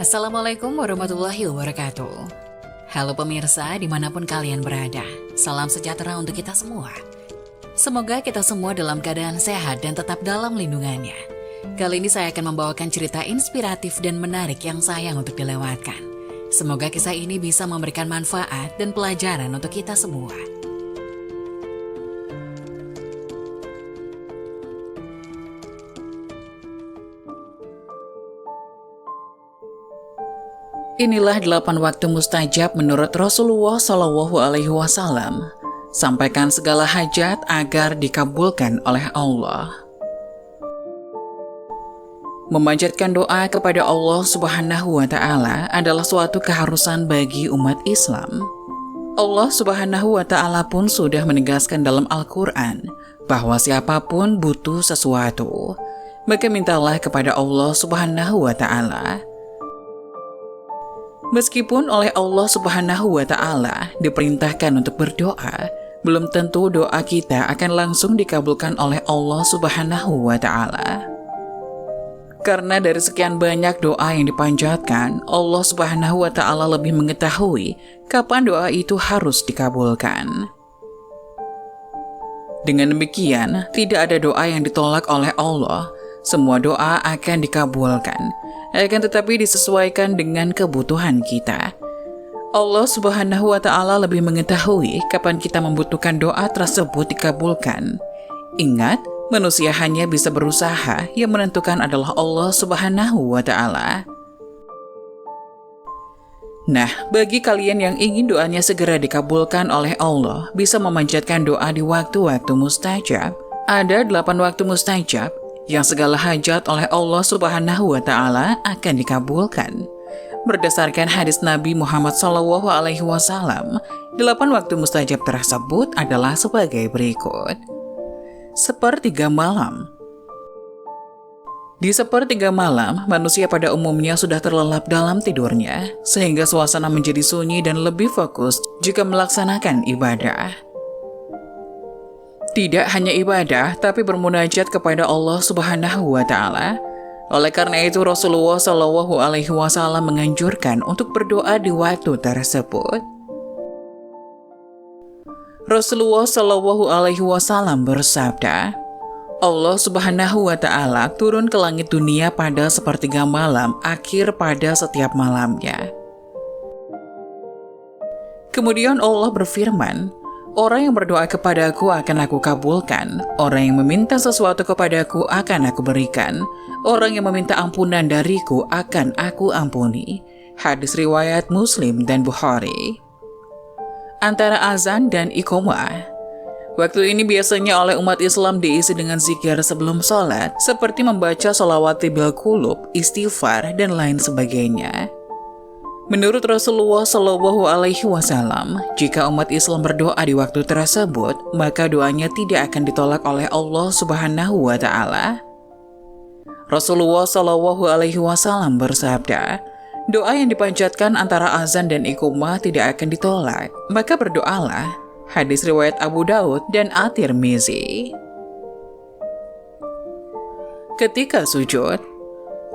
Assalamualaikum warahmatullahi wabarakatuh. Halo pemirsa dimanapun kalian berada, salam sejahtera untuk kita semua. Semoga kita semua dalam keadaan sehat dan tetap dalam lindungannya. Kali ini saya akan membawakan cerita inspiratif dan menarik yang sayang untuk dilewatkan. Semoga kisah ini bisa memberikan manfaat dan pelajaran untuk kita semua. Inilah 8 waktu mustajab menurut Rasulullah SAW. Sampaikan segala hajat agar dikabulkan oleh Allah. Memanjatkan doa kepada Allah Subhanahu wa Ta'ala adalah suatu keharusan bagi umat Islam. Allah Subhanahu wa Ta'ala pun sudah menegaskan dalam Al-Quran bahwa siapapun butuh sesuatu, maka mintalah kepada Allah Subhanahu wa Ta'ala. Meskipun oleh Allah Subhanahu wa Ta'ala diperintahkan untuk berdoa, belum tentu doa kita akan langsung dikabulkan oleh Allah Subhanahu wa Ta'ala. Karena dari sekian banyak doa yang dipanjatkan, Allah Subhanahu wa Ta'ala lebih mengetahui kapan doa itu harus dikabulkan. Dengan demikian, tidak ada doa yang ditolak oleh Allah. Semua doa akan dikabulkan, akan tetapi disesuaikan dengan kebutuhan kita. Allah Subhanahu wa Ta'ala lebih mengetahui kapan kita membutuhkan doa tersebut dikabulkan. Ingat, manusia hanya bisa berusaha, yang menentukan adalah Allah Subhanahu wa Ta'ala. Nah, bagi kalian yang ingin doanya segera dikabulkan oleh Allah, bisa memanjatkan doa di waktu-waktu mustajab. Ada 8 waktu mustajab yang segala hajat oleh Allah Subhanahu wa Ta'ala akan dikabulkan. Berdasarkan hadis Nabi Muhammad SAW, 8 waktu mustajab tersebut adalah sebagai berikut. Sepertiga malam. Di sepertiga malam, manusia pada umumnya sudah terlelap dalam tidurnya, sehingga suasana menjadi sunyi dan lebih fokus jika melaksanakan ibadah. Tidak hanya ibadah, tapi bermunajat kepada Allah Subhanahu wa Ta'ala. Oleh karena itu, Rasulullah SAW menganjurkan untuk berdoa di waktu tersebut. Rasulullah SAW bersabda, Allah Subhanahu wa Ta'ala turun ke langit dunia pada sepertiga malam akhir pada setiap malamnya. Kemudian Allah berfirman, orang yang berdoa kepadaku akan aku kabulkan. Orang yang meminta sesuatu kepadaku akan aku berikan. Orang yang meminta ampunan dariku akan aku ampuni. Hadis riwayat Muslim dan Bukhari. Antara azan dan iqamah. Waktu ini biasanya oleh umat Islam diisi dengan zikir sebelum sholat, seperti membaca sholawat bil qulub, istighfar, dan lain sebagainya. Menurut Rasulullah SAW, jika umat Islam berdoa di waktu tersebut, maka doanya tidak akan ditolak oleh Allah Subhanahu wa Ta'ala. Rasulullah SAW bersabda, doa yang dipanjatkan antara azan dan iqamah tidak akan ditolak, maka berdoalah. Hadis riwayat Abu Daud dan At-Tirmizi. Ketika sujud,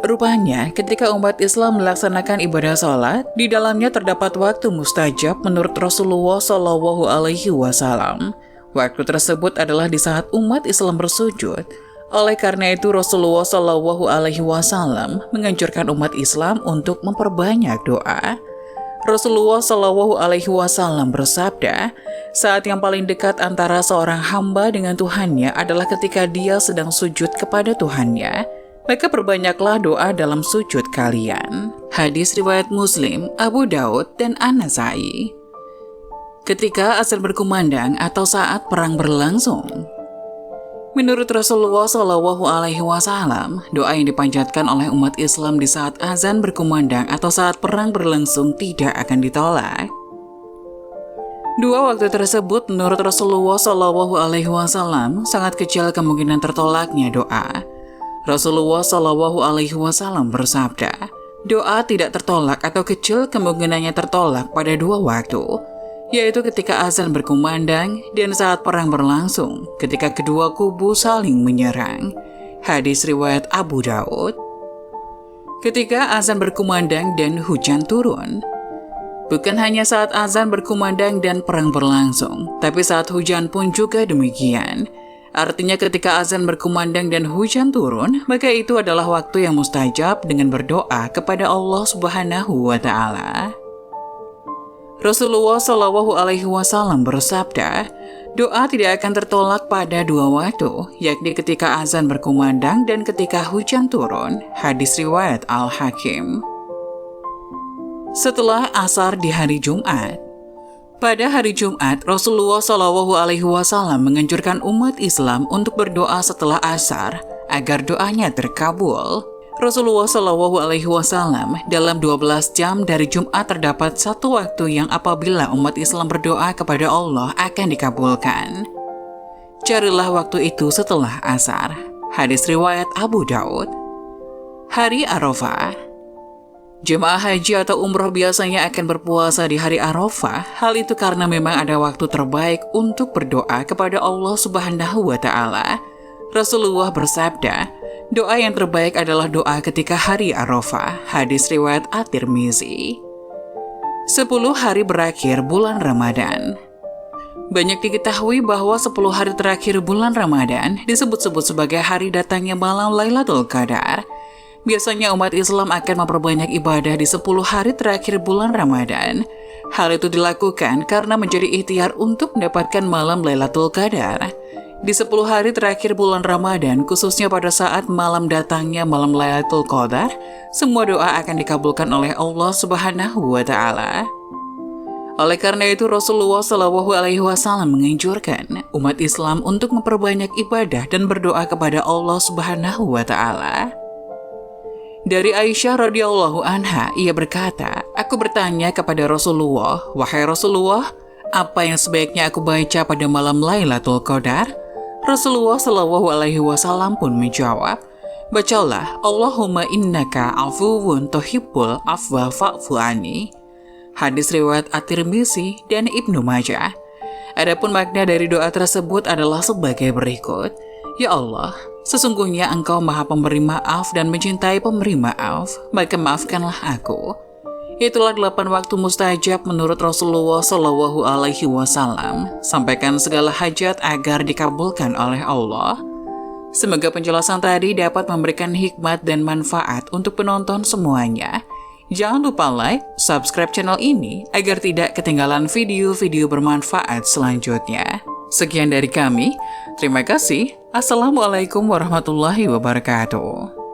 rupanya ketika umat Islam melaksanakan ibadah sholat, di dalamnya terdapat waktu mustajab menurut Rasulullah SAW. Waktu tersebut adalah di saat umat Islam bersujud. Oleh karena itu Rasulullah SAW menganjurkan umat Islam untuk memperbanyak doa. Rasulullah SAW bersabda, saat yang paling dekat antara seorang hamba dengan Tuhannya adalah ketika dia sedang sujud kepada Tuhannya. Maka perbanyaklah doa dalam sujud kalian. Hadis riwayat Muslim, Abu Daud, dan An-Nasai. Ketika azan berkumandang atau saat perang berlangsung. Menurut Rasulullah SAW, doa yang dipanjatkan oleh umat Islam di saat azan berkumandang atau saat perang berlangsung tidak akan ditolak. Dua waktu tersebut menurut Rasulullah SAW sangat kecil kemungkinan tertolaknya doa. Rasulullah SAW bersabda, doa tidak tertolak atau kecil kemungkinannya tertolak pada 2 waktu, yaitu ketika azan berkumandang dan saat perang berlangsung, ketika kedua kubu saling menyerang. Hadis riwayat Abu Daud. ketika azan berkumandang dan hujan turun. Bukan hanya saat azan berkumandang dan perang berlangsung, tapi saat hujan pun juga demikian. Artinya ketika azan berkumandang dan hujan turun, maka itu adalah waktu yang mustajab dengan berdoa kepada Allah Subhanahu wa Ta'ala. Rasulullah Shallallahu Alaihi Wasallam bersabda, doa tidak akan tertolak pada dua waktu, yakni ketika azan berkumandang dan ketika hujan turun. Hadis riwayat Al-Hakim. Setelah asar di hari Jumat. Pada hari Jumat, Rasulullah Shallallahu Alaihi Wasallam menganjurkan umat Islam untuk berdoa setelah asar agar doanya terkabul. Rasulullah Shallallahu Alaihi Wasallam dalam 12 jam dari Jumat terdapat satu waktu yang apabila umat Islam berdoa kepada Allah akan dikabulkan. Carilah waktu itu setelah asar. Hadis riwayat Abu Daud. Hari Arafah. Jemaah haji atau umroh biasanya akan berpuasa di hari Arafah. Hal itu karena memang ada waktu terbaik untuk berdoa kepada Allah Subhanahu wa Ta'ala. Rasulullah bersabda, doa yang terbaik adalah doa ketika hari Arafah. Hadis riwayat At-Tirmizi. 10 hari berakhir bulan Ramadan. Banyak diketahui bahwa 10 hari terakhir bulan Ramadan disebut-sebut sebagai hari datangnya malam Lailatul Qadar. Biasanya umat Islam akan memperbanyak ibadah di 10 hari terakhir bulan Ramadan. Hal itu dilakukan karena menjadi ikhtiar untuk mendapatkan malam Lailatul Qadar. Di 10 hari terakhir bulan Ramadan, khususnya pada saat malam datangnya malam Lailatul Qadar, semua doa akan dikabulkan oleh Allah Subhanahu wa Ta'ala. Oleh karena itu, Rasulullah Shallallahu Alaihi Wasallam menganjurkan umat Islam untuk memperbanyak ibadah dan berdoa kepada Allah Subhanahu wa Ta'ala. Dari Aisyah radhiyallahu anha, ia berkata, aku bertanya kepada Rasulullah, wahai Rasulullah, apa yang sebaiknya aku baca pada malam Lailatul Qadar? Rasulullah Shallallahu Alaihi Wasallam pun menjawab, bacalah Allahumma innaka afuwun tuhibbul afwa fa'fu anni. Hadis riwayat At-Tirmizi dan Ibnu Majah. Adapun makna dari doa tersebut adalah sebagai berikut. Ya Allah, sesungguhnya Engkau Maha Pemberi Maaf dan mencintai pemberi maaf, maka maafkanlah aku. Itulah 8 waktu mustajab menurut Rasulullah Shallallahu Alaihi Wasallam. Sampaikan segala hajat agar dikabulkan oleh Allah. Semoga penjelasan tadi dapat memberikan hikmat dan manfaat untuk penonton semuanya. Jangan lupa like, subscribe channel ini agar tidak ketinggalan video-video bermanfaat selanjutnya. Sekian dari kami. Terima kasih. Assalamualaikum warahmatullahi wabarakatuh.